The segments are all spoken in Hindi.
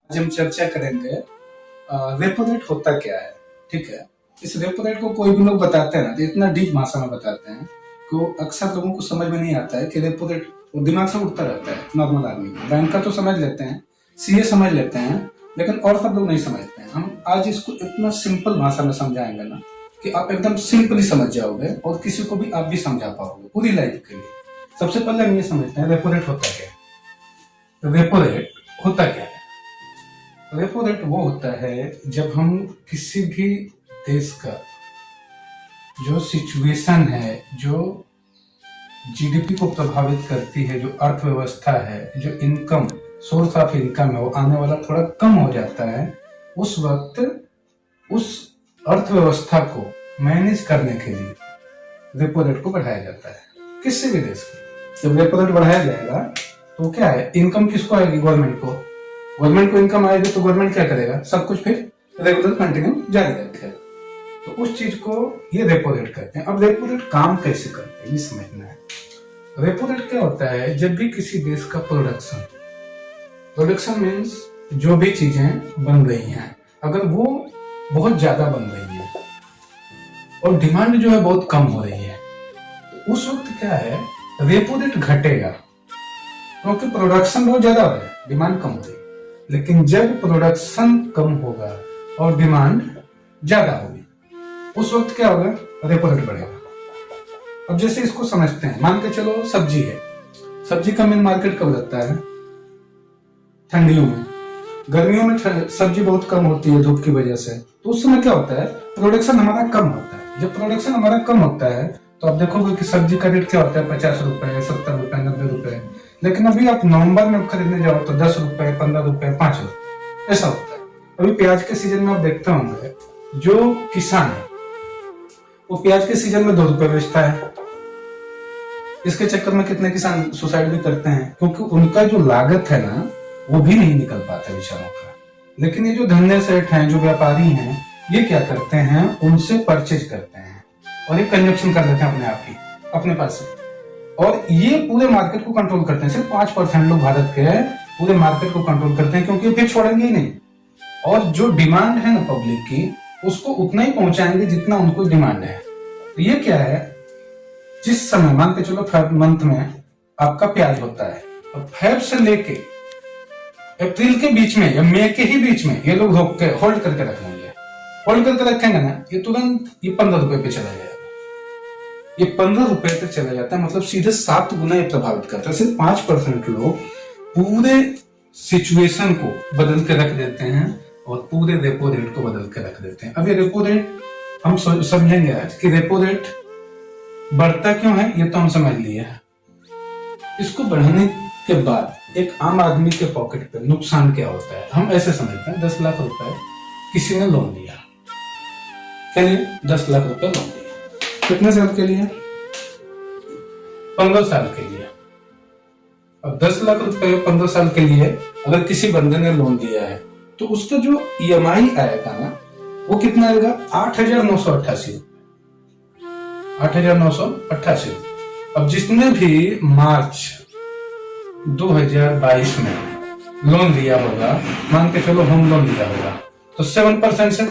आज हम चर्चा करेंगे रेपो रेट होता क्या है। ठीक है, इस रेपो रेट को कोई भी लोग बताते हैं ना तो इतना डीप भाषा में बताते हैं कि अक्सर लोगों को समझ में नहीं आता है कि रेपो रेट दिमाग से उठता रहता है। नॉर्मल आदमी को बैंकर तो समझ लेते हैं, सीए समझ लेते हैं, लेकिन और सब लोग नहीं समझते हैं। हम आज इसको इतना सिंपल भाषा में समझाएंगे ना कि आप एकदम सिंपली समझ जाओगे और किसी को भी आप भी समझा पाओगे पूरी लाइफ के लिए। सबसे पहले हम ये समझते हैं रेपो रेट होता क्या है। रेपो रेट होता क्या है? रेपो रेट वो होता है जब हम किसी भी देश का जो सिचुएशन है, जो जीडीपी को प्रभावित करती है, जो अर्थव्यवस्था है, जो इनकम सोर्स ऑफ इनकम है, वो आने वाला थोड़ा कम हो जाता है, उस वक्त उस अर्थव्यवस्था को मैनेज करने के लिए रेपो रेट को बढ़ाया जाता है किसी भी देश की। जब रेपो रेट बढ़ाया जाएगा तो क्या है, इनकम किसको आएगी? गवर्नमेंट को। गवर्नमेंट को इनकम आएगी तो गवर्नमेंट क्या करेगा? सब कुछ फिर रेगुलर कंटिन्यू जारी रखेगा। तो उस चीज को ये रेपो रेट कहते हैं। अब रेपो रेट काम कैसे करते हैं ये समझना है। रेपो रेट क्या होता है? जब भी किसी देश का प्रोडक्शन मीन्स जो भी चीजें बन रही हैं, अगर वो बहुत ज्यादा बन रही है और डिमांड जो है बहुत कम हो रही है, तो उस वक्त क्या है, रेपो रेट घटेगा क्योंकि प्रोडक्शन बहुत ज्यादा हो रहा है, डिमांड कम हो रही है। लेकिन जब प्रोडक्शन कम होगा और डिमांड ज्यादा होगी, उस वक्त क्या होगा? रेपो रेट बढ़ेगा। अब जैसे इसको समझते हैं, मान के चलो सब्जी है, सब्जी का मेन मार्केट कब लगता है? ठंडियों में। गर्मियों में सब्जी बहुत कम होती है धूप की वजह से, तो उस समय क्या होता है? प्रोडक्शन हमारा कम होता है। जब प्रोडक्शन हमारा कम होता है तो आप देखोगे कि सब्जी का रेट क्या होता है? 50 रुपए, 70 रुपए, 90 रुपए। लेकिन अभी आप नवंबर में खरीदने जाओ तो 10 रुपए, 15 रुपए, 5 रुपए ऐसा होता है। अभी प्याज के सीजन में आप देखते होंगे, जो किसान है वो प्याज के सीजन में 2 रुपए बेचता है। इसके चक्कर में कितने किसान सुसाइड भी करते हैं क्योंकि उनका जो लागत है ना वो भी नहीं निकल पाता बेचारों का। लेकिन ये जो धंधे सेठ हैं, जो व्यापारी हैं, ये क्या करते हैं? उनसे परचेज करते हैं और ये कंजप्शन कर लेते हैं अपने आप ही, अपने पास से। और ये पूरे मार्केट को कंट्रोल करते हैं। सिर्फ 5% लोग भारत के पूरे मार्केट को कंट्रोल करते हैं क्योंकि फिर छोड़ेंगे ही नहीं। और जो डिमांड है ना पब्लिक की, उसको उतना ही पहुंचाएंगे जितना उनको डिमांड है। तो ये क्या है, जिस समय मान के चलो फेब मंथ में आपका प्याज होता है, और फेब से लेके अप्रैल के बीच में या मई के ही बीच में ये लोग रोक के होल्ड करके रख लेंगे। होल्ड करके रखेंगे ना, ये तुरंत ये 15 रुपए पे चला जाएगा। ये 15 रुपए तक चला जाता है, मतलब सीधे 7 गुना ये प्रभावित करता है। सिर्फ 5% लोग पूरे सिचुएशन को बदल के रख देते हैं और पूरे रेपो रेट को बदल के रख देते हैं। अब ये रेपो रेट हम समझेंगे आज कि रेपो रेट बढ़ता क्यों है, ये तो हम समझ लिए। इसको बढ़ाने के बाद एक आम आदमी के पॉकेट पे नुकसान क्या होता है, हम ऐसे समझते हैं। 10 लाख रुपए किसी ने लोन लिया, क्या लिए? 10 लाख रुपए लोन लिया। कितने साल के लिए? 15 साल के लिए। अब 10 लाख रुपए 15 साल के लिए अगर किसी बंदे ने लोन लिया है तो उसका जो ईएमआई आएगा ना, वो कितना आएगा? 8,988 रुपए। 8,988। अब जिसने भी मार्च 2022 में लोन लिया होगा, मान के चलो होम लोन लिया होगा, तो 7% से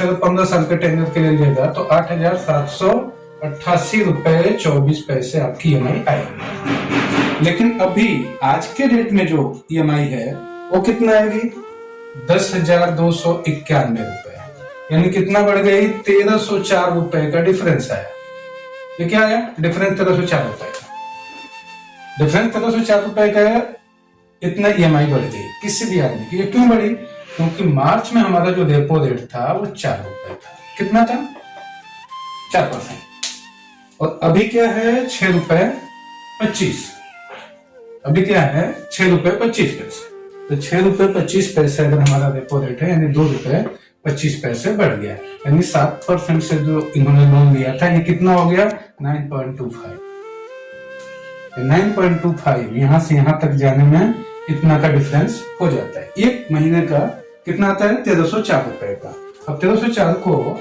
अगर 15 साल के टेन्योर के लिए लेगा तो 8,788 रुपए 24 पैसे आपकी ईएमआई आएगी। लेकिन अभी आज के डेट में जो ईएमआई है वो कितना आएगी? 10,291 रुपए। यानी कितना बढ़ गई? 1,304 रुपए का डिफरेंस आया। ये क्या आया? डिफरेंस 1,304 रुपए का। डिफरेंस 1,304 रुपए का है, इतना ईएमआई बढ़ गई किसी भी आदमी की। ये क्यों बढ़ी? क्योंकि मार्च में हमारा जो रेपो रेट था वो 4 रुपए था। कितना था? 4%। और अभी क्या है? 6 रुपए 25। अभी क्या है? 6 रुपए 25 पैसे। तो 6 रुपए 25 पैसे अगर हमारा रेपो रेट है, यानी 2 रुपए 25 पैसे बढ़ गया। यानी 7% से जो इन्होंने लोन लिया था, ये कितना हो गया? 9.25। 9.25 यहां से यहां तक जाने में इतना का डिफरेंस हो जाता है। एक महीने का कितना आता है? 1,304 रुपए का। अब 1,304 को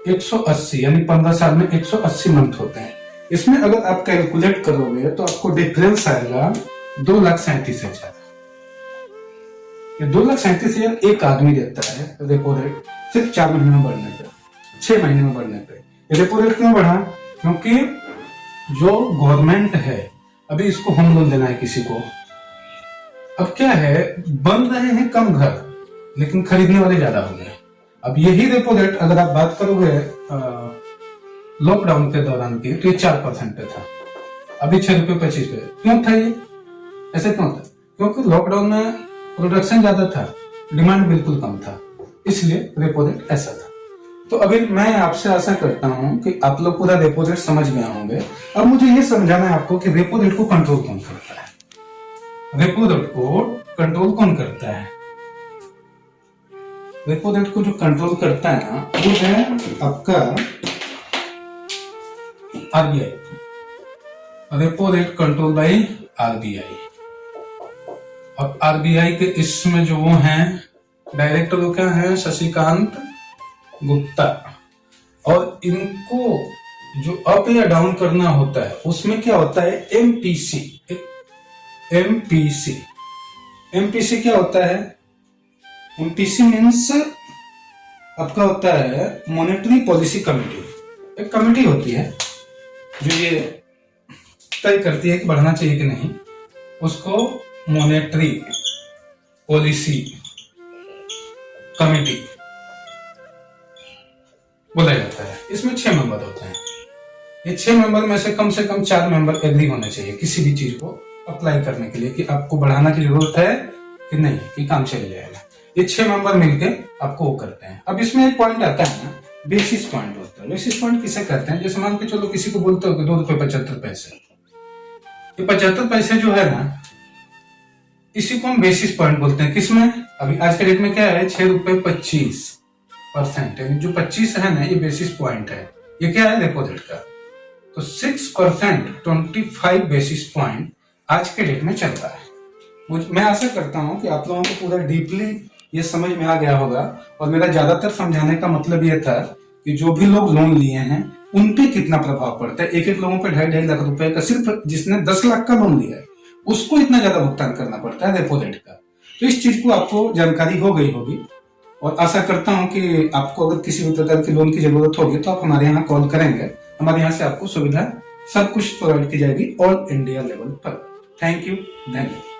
180 यानी 15 साल में 180 मंथ होते हैं। इसमें अगर आप कैलकुलेट करोगे तो आपको डिफरेंस आएगा 2,37,000। कि 2,37,000 एक आदमी देता है रेपो रेट सिर्फ 4 महीने में बढ़ने पे, 6 महीने में बढ़ने पे। रेपो रेट क्यों बढ़ा? क्योंकि जो गवर्नमेंट है अभी इसको होम लोन देना है किसी को। अब क्या है, बन रहे हैं कम घर लेकिन खरीदने वाले ज्यादा हो गए। अब यही रेपो रेट अगर आप बात करोगे लॉकडाउन के दौरान की, तो ये 4% पे था, अभी 6.25 रुपए। क्यों था ये? ऐसे क्यों था? क्योंकि लॉकडाउन में प्रोडक्शन ज्यादा था, डिमांड बिल्कुल कम था, इसलिए रेपो रेट ऐसा था। तो अभी मैं आपसे आशा करता हूं कि आप लोग पूरा रेपो रेट समझ गए होंगे। अब मुझे ये समझाना है आपको कि रेपो रेट को कंट्रोल कौन करता है। रेपो रेट को कंट्रोल कौन करता है? रेपो रेट को जो कंट्रोल करता है ना, वो है आपका RBI. Repo rate control by RBI. और आरबीआई के इसमें जो वो हैं डायरेक्टर, वो क्या है? शशिकांत गुप्ता। और इनको जो अप या डाउन करना होता है उसमें क्या होता है? एमपीसी। एमपीसी एमपीसी क्या होता है? एमपीसी मीन्स आपका होता है मॉनेटरी पॉलिसी कमेटी। एक कमेटी होती है जो ये तय करती है कि बढ़ना चाहिए कि नहीं, उसको मॉनेटरी पॉलिसी कमेटी बोला जाता है। इसमें 6 मेंबर होते हैं। ये 6 मेंबर में से कम 4 मेंबर एग्री होने चाहिए किसी भी चीज को अप्लाई करने के लिए कि आपको बढ़ाना की जरूरत है कि नहीं, कि काम चल जाएगा। ये 6 मेंबर मिलके आपको वो करते हैं। अब इसमें एक पॉइंट आता है ना, बेसिस पॉइंट होता है। बेसिस पॉइंट किसे कहते हैं? जैसे मान के चलो किसी को बोलते हो कि 2 रुपए 75 पैसे, ये 75 पैसे जो है ना, इसी को हम बेसिस पॉइंट बोलते हैं। किसमें? अभी आज के डेट में क्या है? 6.25%, यानी जो 25 है ना, ये बेसिस पॉइंट है। ये क्या है? रेपो रेट का। तो 6% 25 बेसिस पॉइंट आज के डेट में चल रहा है। मैं आशा करता हूं कि आप लोगों को पूरा डीपली ये समझ में आ गया होगा। और मेरा ज्यादातर समझाने का मतलब ये था कि जो भी लोग लोन लिए हैं उन पे कितना प्रभाव पड़ता है। एक लोगों पे 2.5 लाख रुपए का, सिर्फ जिसने 10 लाख का लोन लिया है उसको इतना ज्यादा भुगतान करना पड़ता है रेपो रेट का। तो इस चीज को आपको जानकारी हो गई होगी और आशा करता हूं कि आपको अगर किसी भी प्रकार की लोन की जरूरत होगी तो आप हमारे यहाँ कॉल करेंगे। हमारे यहाँ से आपको सुविधा सब कुछ प्रोवाइड की जाएगी ऑल इंडिया लेवल पर। थैंक यू, धन्यवाद।